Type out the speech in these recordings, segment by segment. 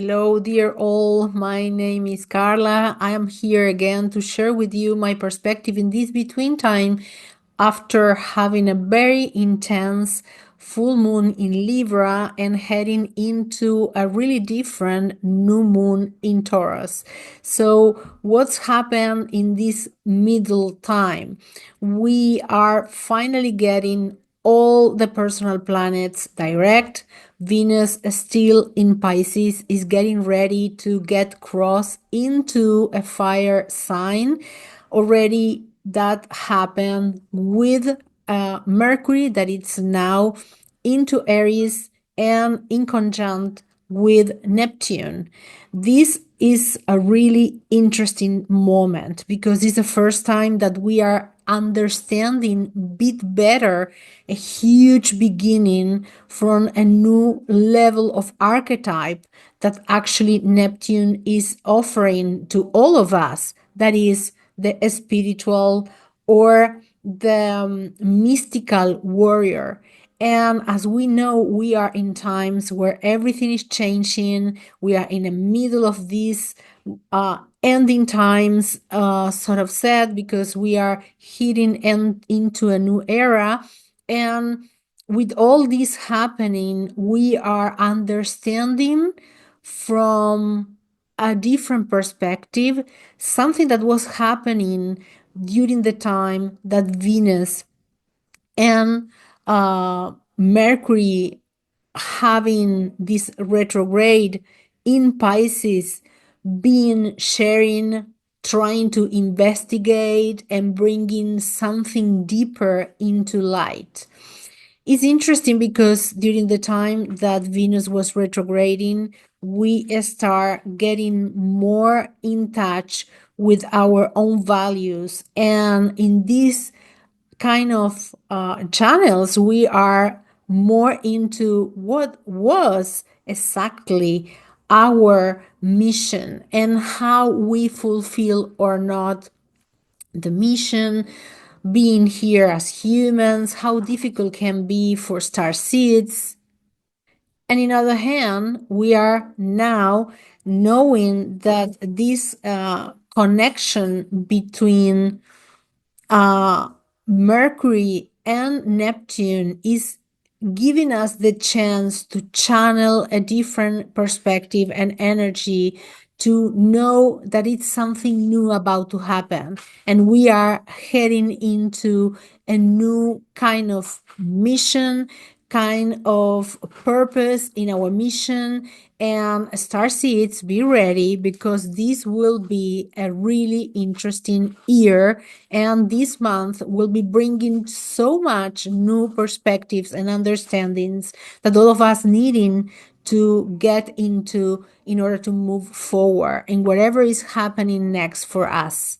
Hello, dear all. My name is Carla. I am here again to share with you my perspective in this between time after having a very intense full moon in Libra and heading into a really different new moon in Taurus. So, what's happened in this middle time? We are finally getting all the personal planets direct. Venus still in Pisces is getting ready to get crossed into a fire sign. Already that happened with Mercury, that it's now into Aries and in conjunct with Neptune. This is a really interesting moment because it's the first time that we are understanding a bit better a huge beginning from a new level of archetype that actually Neptune is offering to all of us. That is the spiritual or the mystical warrior. And as we know, we are in times where everything is changing. We are in the middle of these ending times, sort of sad, because we are hitting into a new era. And with all this happening, we are understanding from a different perspective something that was happening during the time that Venus and Mercury having this retrograde in Pisces, being sharing, trying to investigate and bringing something deeper into light. It's interesting because during the time that Venus was retrograding, we start getting more in touch with our own values. And in this kind of channels, we are more into what was exactly our mission and how we fulfill or not the mission, being here as humans, how difficult can be for starseeds. And in other hand, we are now knowing that this connection between uh, Mercury and Neptune is giving us the chance to channel a different perspective and energy, to know that it's something new about to happen. And we are heading into a new kind of mission, kind of purpose in our mission. And Starseeds, be ready, because this will be a really interesting year. And this month will be bringing so much new perspectives and understandings that all of us needing to get into in order to move forward in whatever is happening next for us.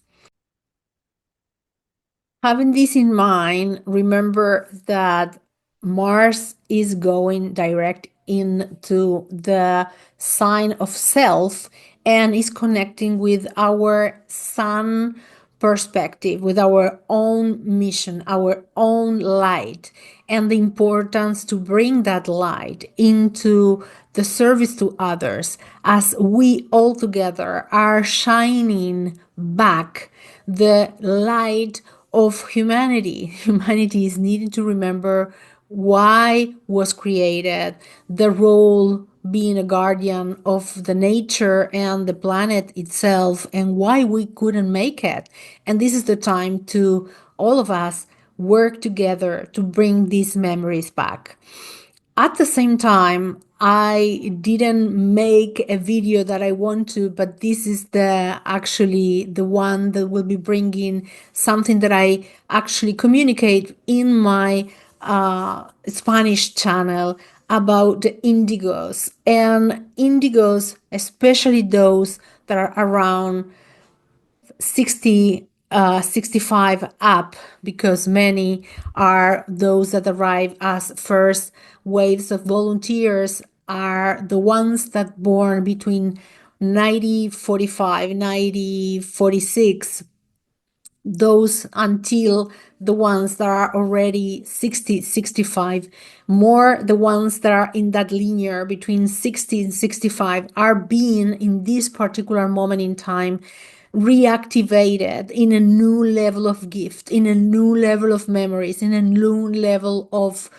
Having this in mind, remember that Mars is going direct into the sign of self and is connecting with our sun perspective, with our own mission, our own light, and the importance to bring that light into the service to others as we all together are shining back the light of humanity. Humanity is needing to remember why was created, the role being a guardian of the nature and the planet itself, and why we couldn't make it. And this is the time to all of us work together to bring these memories back. At the same time, I didn't make a video that I want to, but this is the actually the one that will be bringing something that I actually communicate in my Spanish channel about the indigos. And indigos, especially those that are around 65 up, because many are those that arrive as first waves of volunteers, are the ones that born between 1945, 1946, those until the ones that are already 60, 65, more the ones that are in that linear between 60 and 65 are being in this particular moment in time reactivated in a new level of gift, in a new level of memories, in a new level of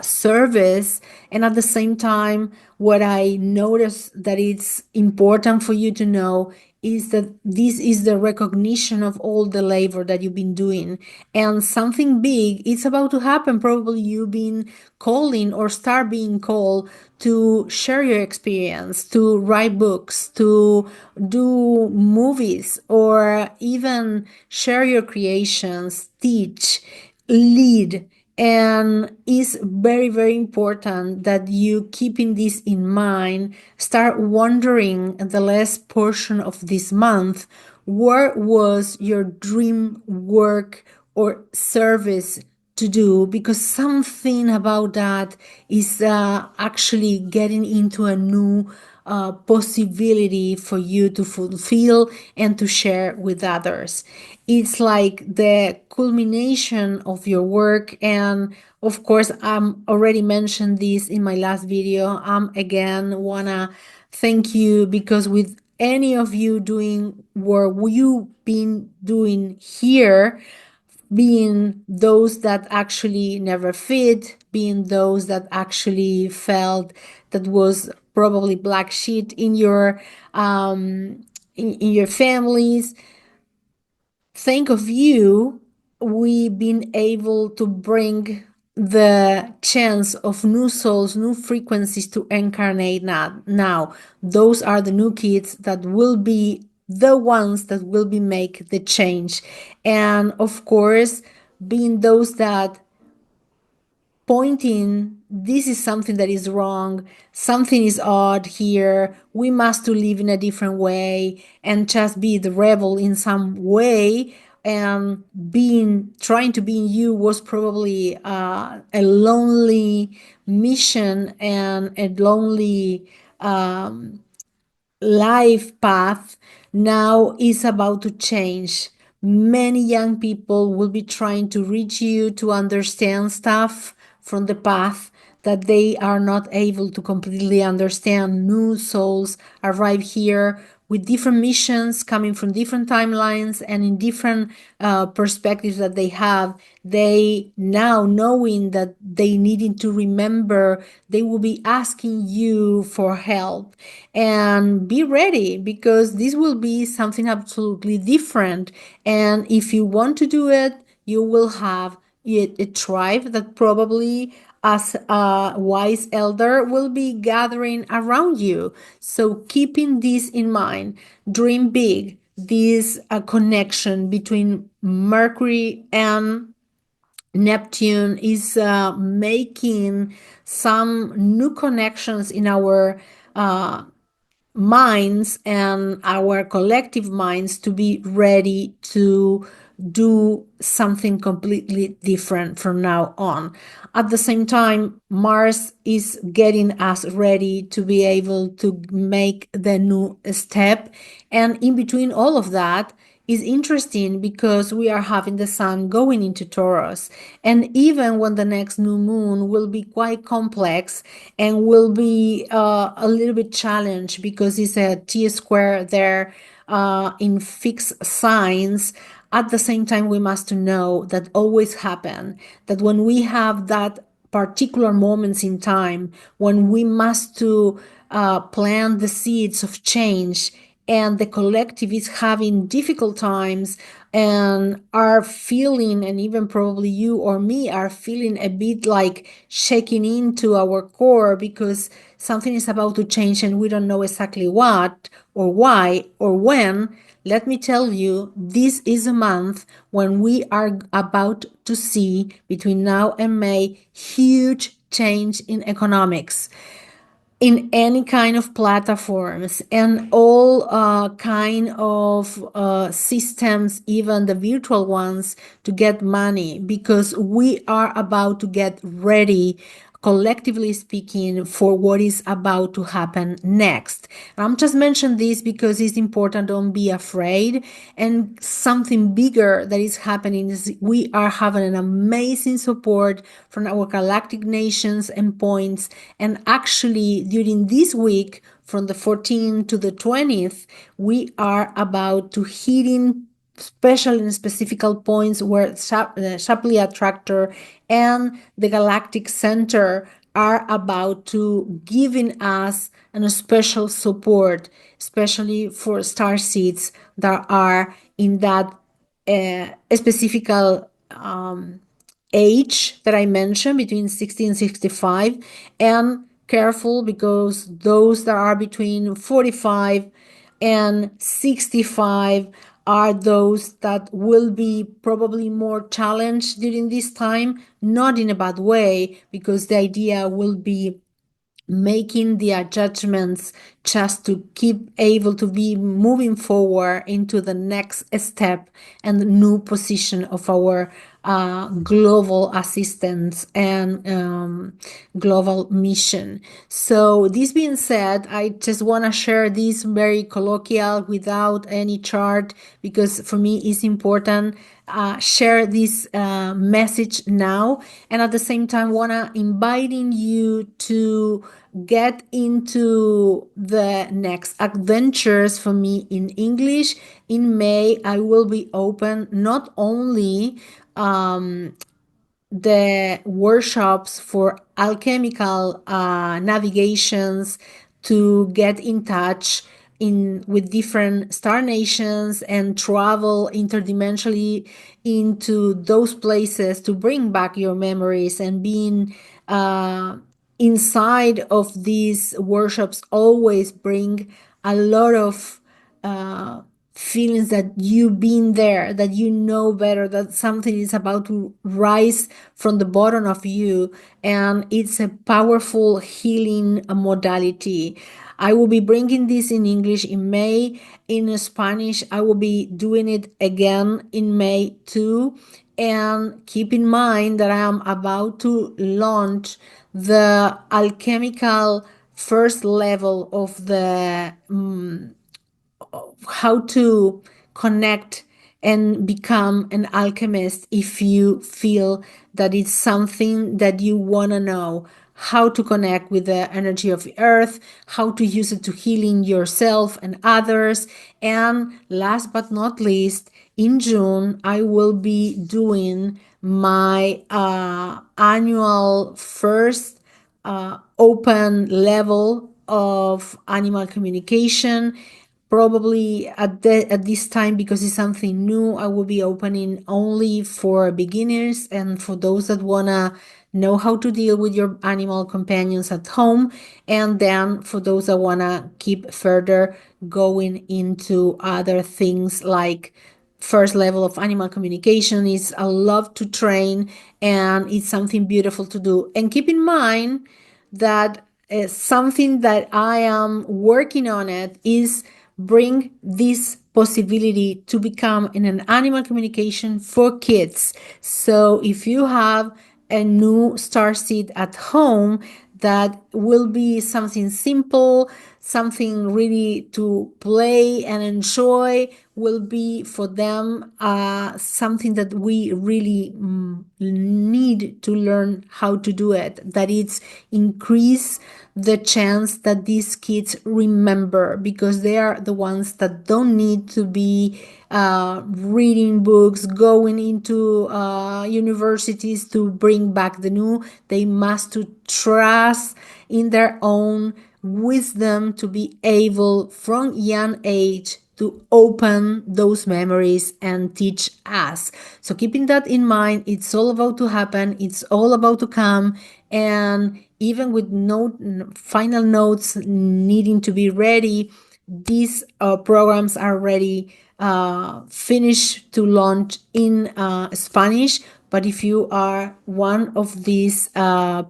service. And at the same time, what I notice that it's important for you to know is that this is the recognition of all the labor that you've been doing, and something big is about to happen. Probably you've been calling or start being called to share your experience, to write books, to do movies, or even share your creations, teach, lead. And it's very, very important that you keeping this in mind. Start wondering the last portion of this month, where was your dream work or service to do, because something about that is actually getting into a new possibility for you to fulfill and to share with others. It's like the culmination of your work. And of course, I'm already mentioned this in my last video. Again wanna thank you, because with any of you doing what you've been doing here, being those that actually never fit, being those that actually felt that was probably black sheet in your in your families, think of you, we've been able to bring the chance of new souls, new frequencies to incarnate now. Those are the new kids that will be the ones that will be make the change. And of course, being those that pointing, this is something that is wrong, something is odd here, we must to live in a different way, and just be the rebel in some way. And being trying to be in you was probably a lonely mission and a lonely life path. Now is about to change. Many young people will be trying to reach you to understand stuff from the path that they are not able to completely understand. New souls arrive here with different missions coming from different timelines and in different perspectives that they have. They now knowing that they needing to remember, they will be asking you for help. And be ready, because this will be something absolutely different. And if you want to do it, you will have a tribe that probably as a wise elder will be gathering around you. So keeping this in mind, dream big. This connection between Mercury and Neptune is making some new connections in our minds and our collective minds to be ready to do something completely different from now on. At the same time, Mars is getting us ready to be able to make the new step. And in between all of that, is interesting because we are having the sun going into Taurus. And even when the next new moon will be quite complex and will be a little bit challenged, because it's a T square there in fixed signs. At the same time, we must know that always happen, that when we have that particular moments in time, when we must to plant the seeds of change, and the collective is having difficult times and are feeling, and even probably you or me are feeling a bit like shaking into our core, because something is about to change and we don't know exactly what or why or when. Let me tell you, this is a month when we are about to see, between now and May, huge change in economics, in any kind of platforms, and all kind of systems, even the virtual ones, to get money, because we are about to get ready collectively speaking, for what is about to happen next. I'm just mentioning this because it's important. Don't be afraid. And something bigger that is happening is we are having an amazing support from our galactic nations and points. And actually, during this week, from the 14th to the 20th, we are about to hitting special and specific points where Shapley Attractor and the Galactic Center are about to giving us a special support, especially for Starseeds that are in that specific age that I mentioned, between 60 and 65, and careful because those that are between 45 and 65 are those that will be probably more challenged during this time, not in a bad way, because the idea will be making the adjustments just to keep able to be moving forward into the next step and the new position of our global assistance and global mission. So this being said, I just want to share this very colloquial without any chart, because for me it's important share this message now, and at the same time want to inviting you to get into the next adventures for me in English. In May, I will be open not only the workshops for alchemical navigations to get in touch in with different star nations and travel interdimensionally into those places to bring back your memories, and being inside of these workshops always bring a lot of feelings that you've been there, that you know better, that something is about to rise from the bottom of you, and it's a powerful healing modality. I will be bringing this in English in May. In Spanish, I will be doing it again in May too. And keep in mind that I am about to launch the alchemical first level of the how to connect and become an alchemist. If you feel that it's something that you want to know, how to connect with the energy of the earth, how to use it to healing yourself and others. And last but not least, in June, I will be doing my annual first open level of animal communication. Probably at this time, because it's something new, I will be opening only for beginners and for those that wanna know how to deal with your animal companions at home, and then for those that wanna keep further going into other things like first level of animal communication. Is a love to train, and it's something beautiful to do. And keep in mind that something that I am working on it is bring this possibility to become in an animal communication for kids. So if you have a new starseed at home, that will be something simple, something really to play and enjoy, will be for them something that we really need to learn how to do it, that it's increase the chance that these kids remember, because they are the ones that don't need to be reading books, going into universities to bring back the new. They must to trust in their own wisdom to be able from young age to open those memories and teach us. So keeping that in mind, it's all about to happen, it's all about to come. And even with no final notes needing to be ready, these programs are ready, finished to launch in Spanish. But if you are one of these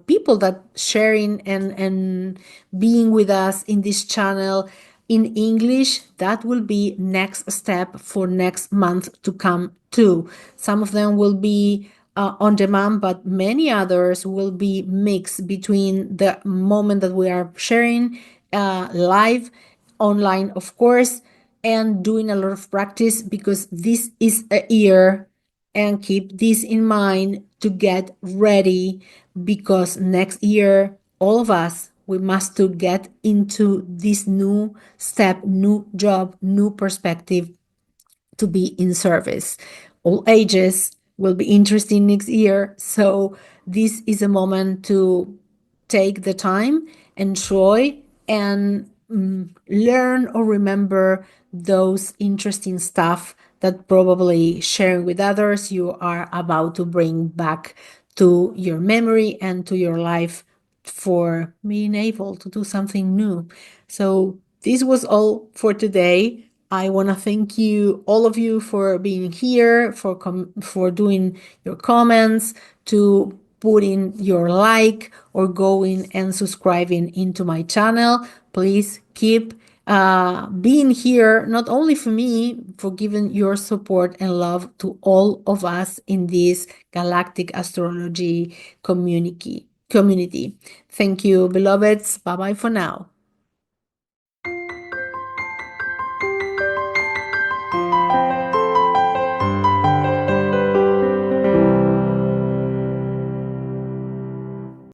people that sharing and being with us in this channel in English, that will be next step for next month to come too. Some of them will be on demand, but many others will be mixed between the moment that we are sharing live, online, of course, and doing a lot of practice, because this is a year, and keep this in mind to get ready, because next year, all of us, we must to get into this new step, new job, new perspective, to be in service. All ages will be interesting next year. So this is a moment to take the time, enjoy, and learn or remember those interesting stuff that probably sharing with others you are about to bring back to your memory and to your life, for being able to do something new. So this was all for today. I want to thank you, all of you, for being here, for doing your comments, to putting your like, or going and subscribing into my channel. Please keep being here, not only for me, for giving your support and love to all of us in this galactic astrology community. Thank you, beloveds. Bye bye for now.